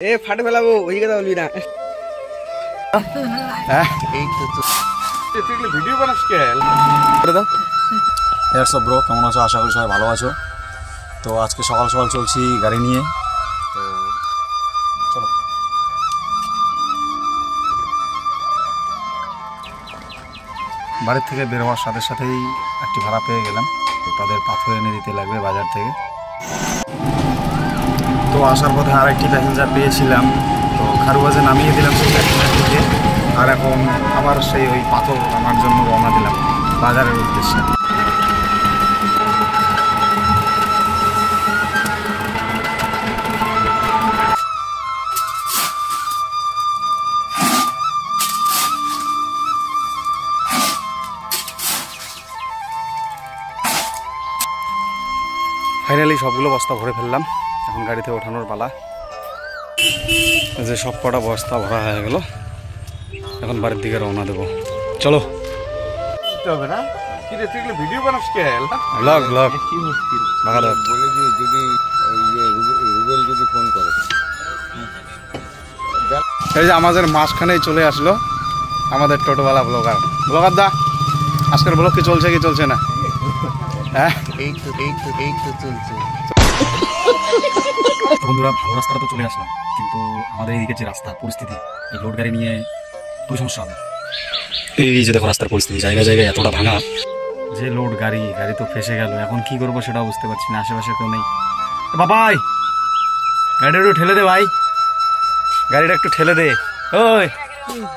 এ ফাটে ফেলাবো ওই কথা বলবি না। এই তো তুই ভিডিও বানাস কেন? সব ব্রো, কেমন আছো? আশা করি সবাই ভালো আছো। তো আজকে সকাল সকাল চলছি গাড়ি নিয়ে। তো চলো, বাড়ির থেকে বের হওয়ার সাথে সাথেই একটি ভাড়া পেয়ে গেলাম। তো তাদের পাথর এনে দিতে লাগবে বাজার থেকে। তো আসার পথে আর একটি প্যাসেঞ্জার পেয়েছিলাম, তো খারুবাজে নামিয়ে দিলাম সেই প্যাসেঞ্জারটিকে। আর এখন আবার সেই ওই পাথর আনার জন্য রওনা দিলাম বাজারের উদ্দেশ্যে। ফাইনালি সবগুলো বস্তা ভরে ফেললাম, এখন গাড়িতে ওঠানোর পালা। যে সব কটা বস্তা ভরা হয়ে গেল, এখন বাড়ির দিকে রওনা দেবো। চলো। ভিডিও বানাস কেন? ব্লগ ব্লগ বলে যে যদি রুবেল যদি ফোন করে। এই যে আমাদের মাঝখানেই চলে আসলো আমাদের টোটোওয়ালা ব্লগার। ব্লগার দা, আজকের ব্লগ কি চলছে কি চলছে না? হ্যাঁ, এই তো চলছে। বন্ধুরা, ভালো রাস্তাটা তো চলে আসলাম, কিন্তু আমাদের এইদিকে যে রাস্তার পরিস্থিতি, এই লোড গাড়ি নিয়ে খুবই সমস্যা হবে। এই যে দেখো রাস্তার পরিস্থিতি, জায়গায় জায়গায় এতটা ভাঙা, যে লোড গাড়ি তো ফেসে গেল। এখন কি করবো সেটাও বুঝতে পারছি না, আশেপাশে কেউ নেই। বাবাই, গাড়িটা একটু ঠেলে দে ভাই, গাড়িটা একটু ঠেলে দে। ওই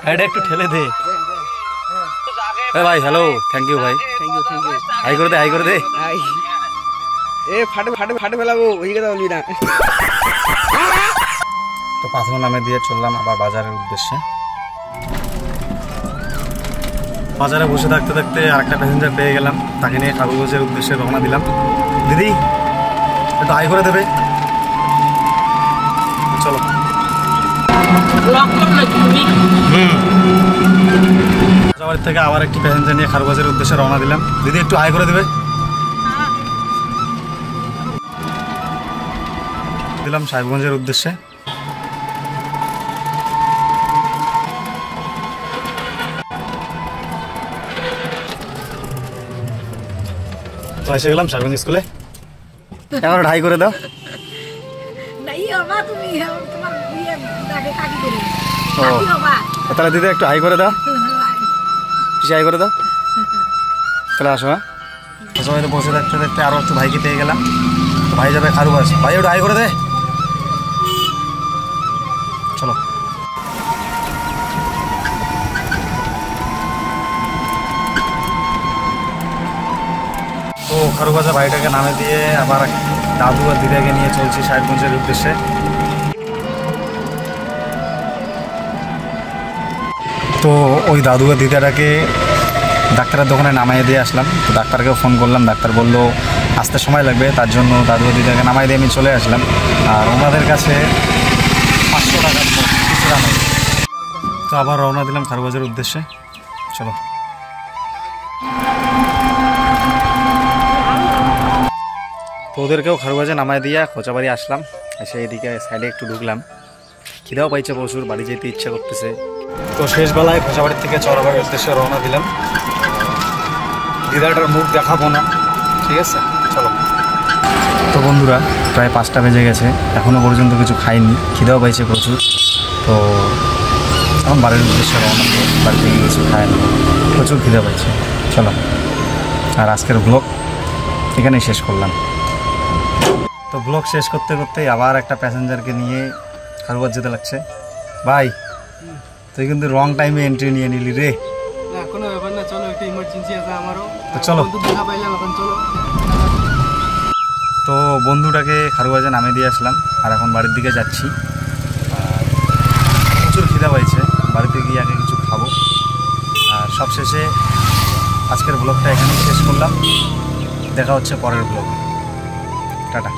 গাড়িটা একটু ঠেলে দে ভাই। হ্যালো, থ্যাংক ইউ ভাই, থ্যাংক ইউ। হাই করে দে, হাই করে দে। এ ফাটে ফেলাবো ওই কথা বলবি না। তো পাথর নামে দিয়ে চললাম আবার বাজারের উদ্দেশ্যে। বাজারে বসে থাকতে থাকতে আরেকটা প্যাসেঞ্জার পেয়ে গেলাম, তাকে নিয়ে খারুগঞ্জের উদ্দেশ্যে রওনা দিলাম। দিদি একটু হাই করে দেবে? চলো। বাড়ির থেকে আবার একটি প্যাসেঞ্জার নিয়ে খারুগঞ্জের উদ্দেশ্যে রওনা দিলাম। দিদি একটু হাই করে দেবে? দিলাম সাহেবগঞ্জের উদ্দেশ্যে। তো এসে গেলাম সাহেবগঞ্জ স্কুলে। এখন হাই করে দাও। ও তাহলে দিদি একটু হাই করে দাও, হাই করে দাও। তাহলে আসো। হ্যাঁ, সবাই তো বসে থাকতে থাকতে আরো একটু ভাইকে পেয়ে গেলাম। ভাই যাবে খারুগঞ্জ। ভাই একটু হাই করে দে। চলো। তো খারুগঞ্জে ভাইটাকে নামে দিয়ে আবার দাদু আর দিদাকে নিয়ে চলছি সাহেবগঞ্জের উদ্দেশ্যে। তো ওই দাদু আর দিদাটাকে ডাক্তারের দোকানে নামাইয়ে দিয়ে আসলাম। তো ডাক্তারকেও ফোন করলাম, ডাক্তার বললো আসতে সময় লাগবে, তার জন্য দাদু আর দিদাকে নামাই দিয়ে আমি চলে আসলাম। আর ওনাদের কাছে 500 টাকা খুচরা নেই। তো আবার রওনা দিলাম খারুগঞ্জের উদ্দেশ্যে। চলো। তো ওদেরকেও খারুগঞ্জে নামাই দিয়ে খোঁচাবাড়ি আসলাম, এসে এইদিকে সাইডে একটু ঢুকলাম। খিদাও পাইছে প্রচুর, বাড়ি যেতে ইচ্ছা করতেছে। তো শেষবেলায় খোঁচাবাড়ির থেকে চড়াবাড়ির উদ্দেশ্যে রওনা দিলাম। দিদাটার মুখ দেখাবো না, ঠিক আছে? চলো। তো বন্ধুরা, প্রায় 5টা বেজে গেছে, এখনও পর্যন্ত কিছু খাইনি, খিদাও পাইছে প্রচুর। তো এখন বাড়ির উদ্দেশ্যে রওনা দিলাম, বাড়ি থেকে কিছু খাইনি, প্রচুর খিদা পাইছে। চলো। আর আজকের ব্লগ এখানেই শেষ করলাম। তো ব্লগ শেষ করতে করতেই আবার একটা প্যাসেঞ্জারকে নিয়ে খারুগঞ্জ যেতে লাগছে। ভাই, তুই কিন্তু রং টাইমে এন্ট্রি নিয়ে নিলি রে। কোনো ব্যাপার না, চলো, একটা ইমার্জেন্সি আছে আমারও। তো চলো। দেখা পাইলাম, এখন চলো। তো বন্ধুটাকে খারুগঞ্জে নামে দিয়ে আসলাম, আর এখন বাড়ির দিকে যাচ্ছি। আর প্রচুর খিদা পাইছে, বাড়িতে গিয়ে আগে কিছু খাবো। আর সবশেষে আজকের ব্লগটা এখানেই শেষ করলাম। দেখা হচ্ছে পরের ব্লগে। টাটা।